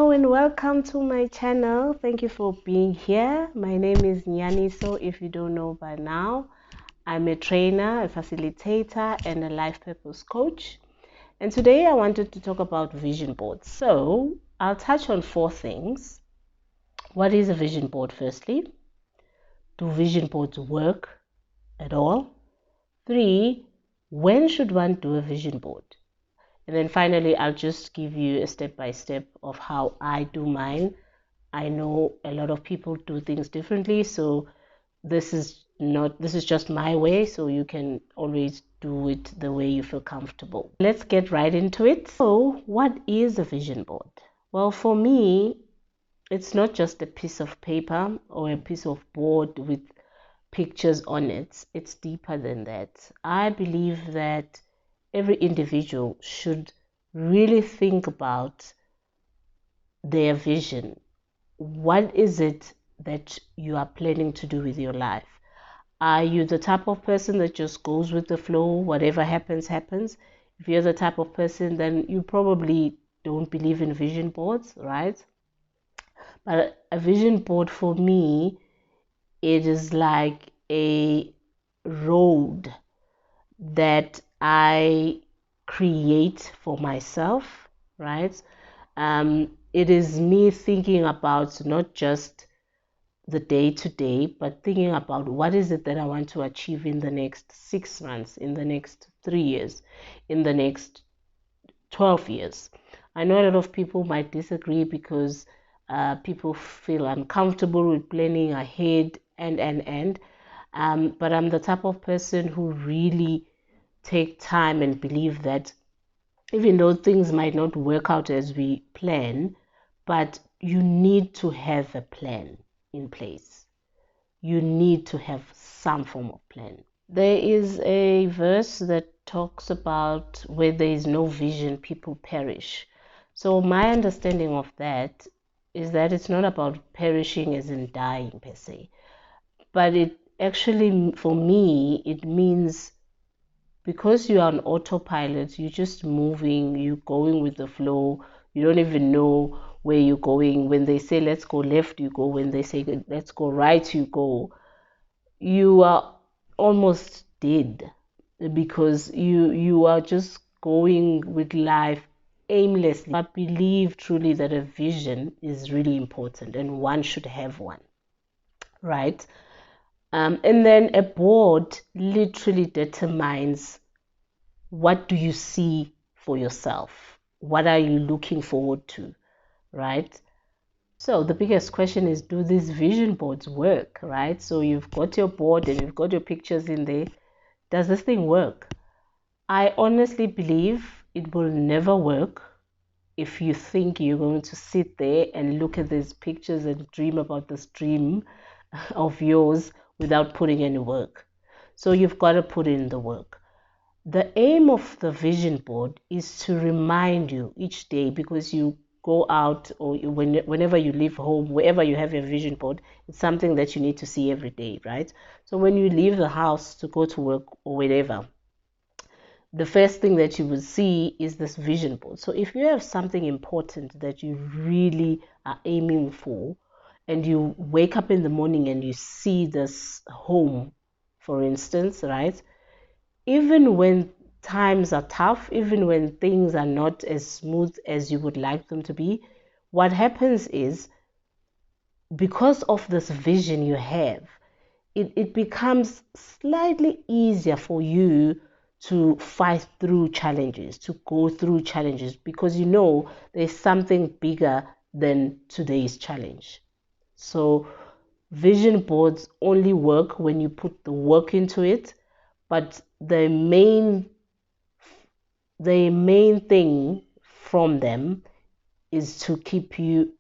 Hello and welcome to my channel. Thank you for being here. My name is Nyani. So if you don't know by now, I'm a trainer, a facilitator, and a life purpose coach. And today I wanted to talk about vision boards. So I'll touch on 4 things. What is a vision board firstly? Do vision boards work at all? 3, when should one do a vision board? And then finally, I'll just give you a step-by-step of how I do mine. I know a lot of people do things differently, so this is just my way, so you can always do it the way you feel comfortable. Let's get right into it. So, what is a vision board? Well, for me, it's not just a piece of paper or a piece of board with pictures on it. It's deeper than that. I believe that every individual should really think about their vision. What is it that you are planning to do with your life? Are you the type of person that just goes with the flow, whatever happens, happens? If you're the type of person, then you probably don't believe in vision boards, right? But a vision board for me, it is like a road that I create for myself, right? It is me thinking about not just the day to day, but thinking about what is it that I want to achieve in the next 6 months, in the next 3 years, in the next 12 years. I know a lot of people might disagree because people feel uncomfortable with planning ahead but I'm the type of person who really take time and believe that even though things might not work out as we plan, but you need to have a plan in place. You need to have some form of plan. There is a verse that talks about where there is no vision, people perish. So my understanding of that is that it's not about perishing as in dying per se, but it actually, for me, it means because you are on autopilot, you're just moving, you're going with the flow, you don't even know where you're going. When they say let's go left, you go. When they say let's go right, you go. You are almost dead because you are just going with life aimlessly. I believe truly that a vision is really important and one should have one, right? And then a board literally determines what do you see for yourself? What are you looking forward to, right? So the biggest question is, do these vision boards work, right? So you've got your board and you've got your pictures in there. Does this thing work? I honestly believe it will never work if you think you're going to sit there and look at these pictures and dream about this dream of yours without putting any work. So you've got to put in the work. The aim of the vision board is to remind you each day, because you go out or whenever you leave home, wherever you have your vision board, it's something that you need to see every day, right? So when you leave the house to go to work or whatever, the first thing that you will see is this vision board. So if you have something important that you really are aiming for, and you wake up in the morning and you see this home, for instance, right? Even when times are tough, even when things are not as smooth as you would like them to be, what happens is, because of this vision you have, it becomes slightly easier for you to fight through challenges, to go through challenges, because you know there's something bigger than today's challenge. So vision boards only work when you put the work into it, but the main thing from them is to keep you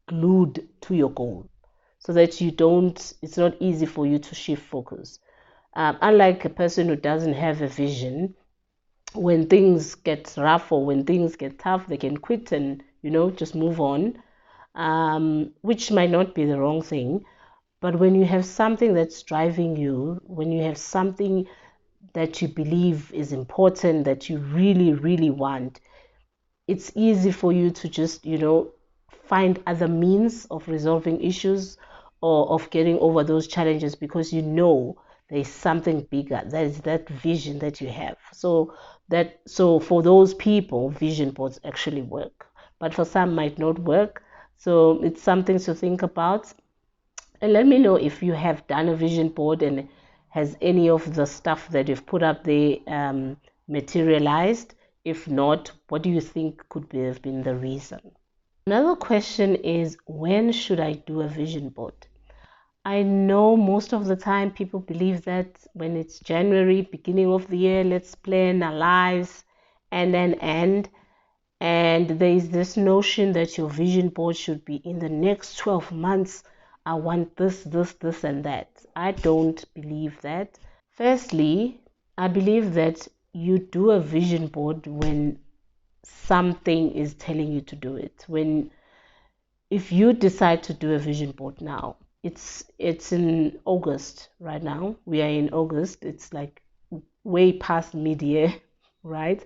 glued to your goal, so that it's not easy for you to shift focus. Unlike a person who doesn't have a vision, when things get rough or when things get tough, they can quit and just move on, which might not be the wrong thing. But when you have something that's driving you, when you have something that you believe is important, that you really, really want, it's easy for you to just, find other means of resolving issues or of getting over those challenges, because there's something bigger. That is that vision that you have. So for those people, vision boards actually work, but for some might not work. So it's something to think about. And let me know if you have done a vision board and has any of the stuff that you've put up there materialized. If not, what do you think have been the reason? Another question is, when should I do a vision board? I know most of the time people believe that when it's January, beginning of the year, let's plan our lives and then end. And there is this notion that your vision board should be in the next 12 months. I want this, this, this, and that. I don't believe that. Firstly, I believe that you do a vision board when something is telling you to do it. If you decide to do a vision board now, it's in August right now. We are in August. It's like way past mid-year, right?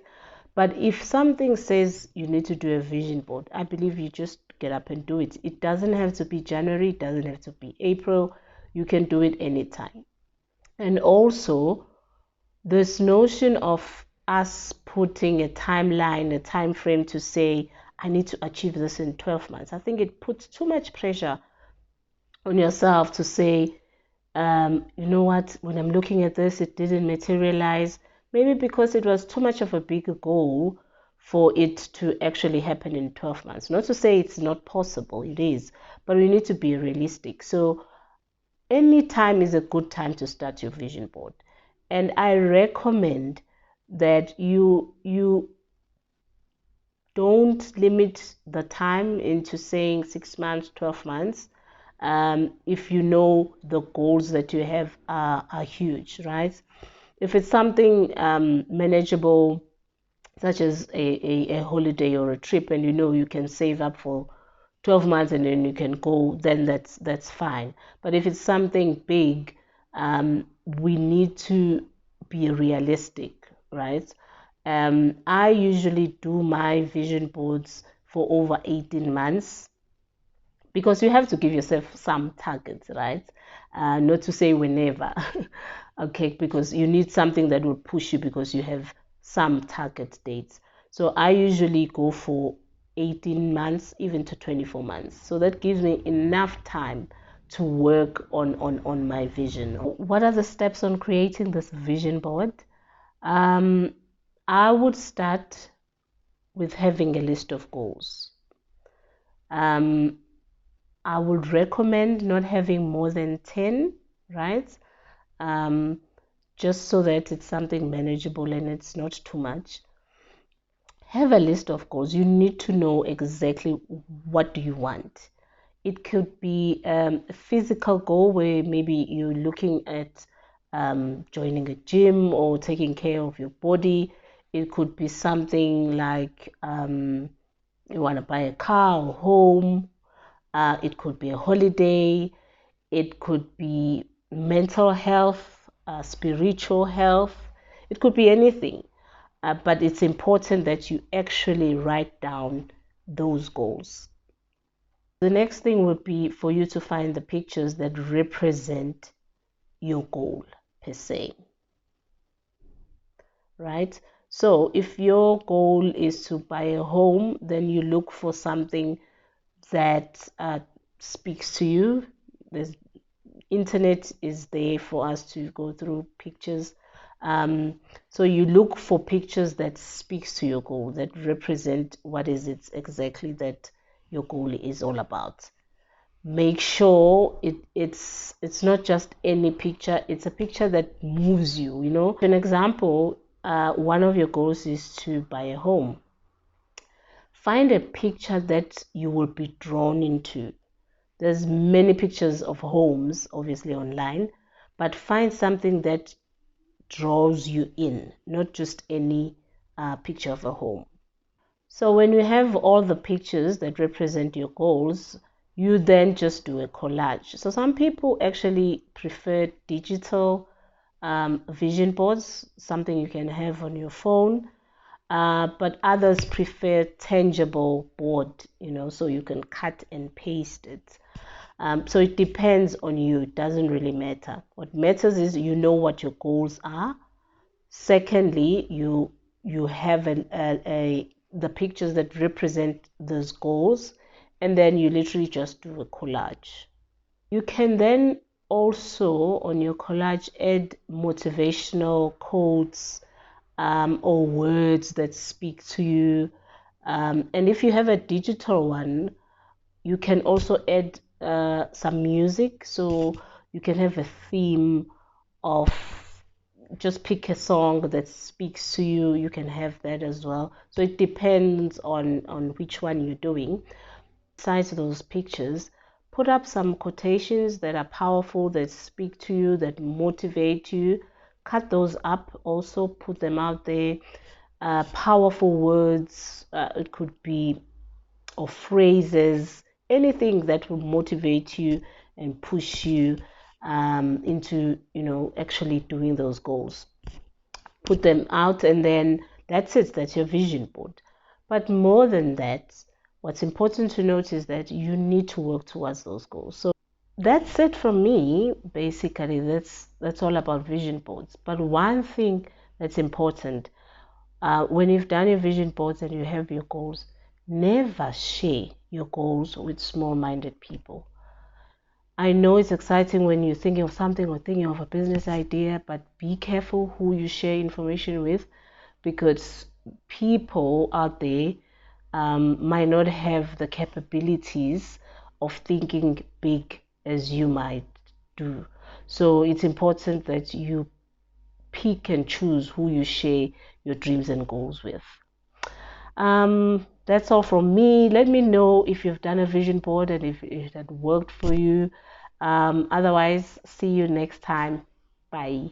But if something says you need to do a vision board, I believe you just get up and do it. It doesn't have to be January, it doesn't have to be April. You can do it anytime. And also, this notion of us putting a timeline, a time frame to say, I need to achieve this in 12 months. I think it puts too much pressure on yourself to say, you know what, when I'm looking at this, it didn't materialize. Maybe because it was too much of a big goal for it to actually happen in 12 months. Not to say it's not possible, it is, but we need to be realistic. So any time is a good time to start your vision board. And I recommend that you don't limit the time into saying 6 months, 12 months. If you know the goals that you have are huge, right? If it's something manageable, such as a holiday or a trip, and you can save up for 12 months and then you can go, then that's fine. But if it's something big, we need to be realistic, right? I usually do my vision boards for over 18 months, because you have to give yourself some targets, right? Not to say whenever, okay, because you need something that will push you, because you have some target dates. So I usually go for 18 months, even to 24 months. So that gives me enough time to work on my vision. What are the steps on creating this vision board? I would start with having a list of goals. I would recommend not having more than 10, right? Just so that it's something manageable and it's not too much. Have a list of goals. You need to know exactly what do you want. It could be a physical goal where maybe you're looking at joining a gym or taking care of your body. It could be something like you want to buy a car or home. It could be a holiday. It could be mental health, spiritual health. It could be anything. But it's important that you actually write down those goals. The next thing would be for you to find the pictures that represent your goal per se, right? So if your goal is to buy a home, then you look for something that speaks to you. The internet is there for us to go through pictures. So you look for pictures that speaks to your goal, that represent what is it exactly that your goal is all about. Make sure it's not just any picture, it's a picture that moves you. An example, one of your goals is to buy a home. Find a picture that you will be drawn into. There's many pictures of homes obviously online, but find something that draws you in, not just any picture of a home. So when you have all the pictures that represent your goals, you then just do a collage. So some people actually prefer digital vision boards, something you can have on your phone. but others prefer tangible board, so you can cut and paste it. So it depends on you. It doesn't really matter. What matters is you know what your goals are. Secondly, you have the pictures that represent those goals, and then you literally just do a collage. You can then also on your collage add motivational quotes, or words that speak to you. And if you have a digital one, you can also add some music. So you can have a theme of, just pick a song that speaks to you. You can have that as well. So it depends on which one you're doing. Besides those pictures, put up some quotations that are powerful, that speak to you, that motivate you. Cut those up, also put them out there. Powerful words, it could be, or phrases, anything that will motivate you and push you into actually doing those goals. Put them out, and then that's it. That's your vision board. But more than that, what's important to note is that you need to work towards those goals. So that's it from me. Basically, that's all about vision boards. But one thing that's important, when you've done your vision boards and you have your goals, never share your goals with small-minded people. I know it's exciting when you're thinking of something or thinking of a business idea, but be careful who you share information with, because people out there might not have the capabilities of thinking big as you might do. So it's important that you pick and choose who you share your dreams and goals with. That's all from me. Let me know if you've done a vision board and if it had worked for you. Otherwise, see you next time. Bye.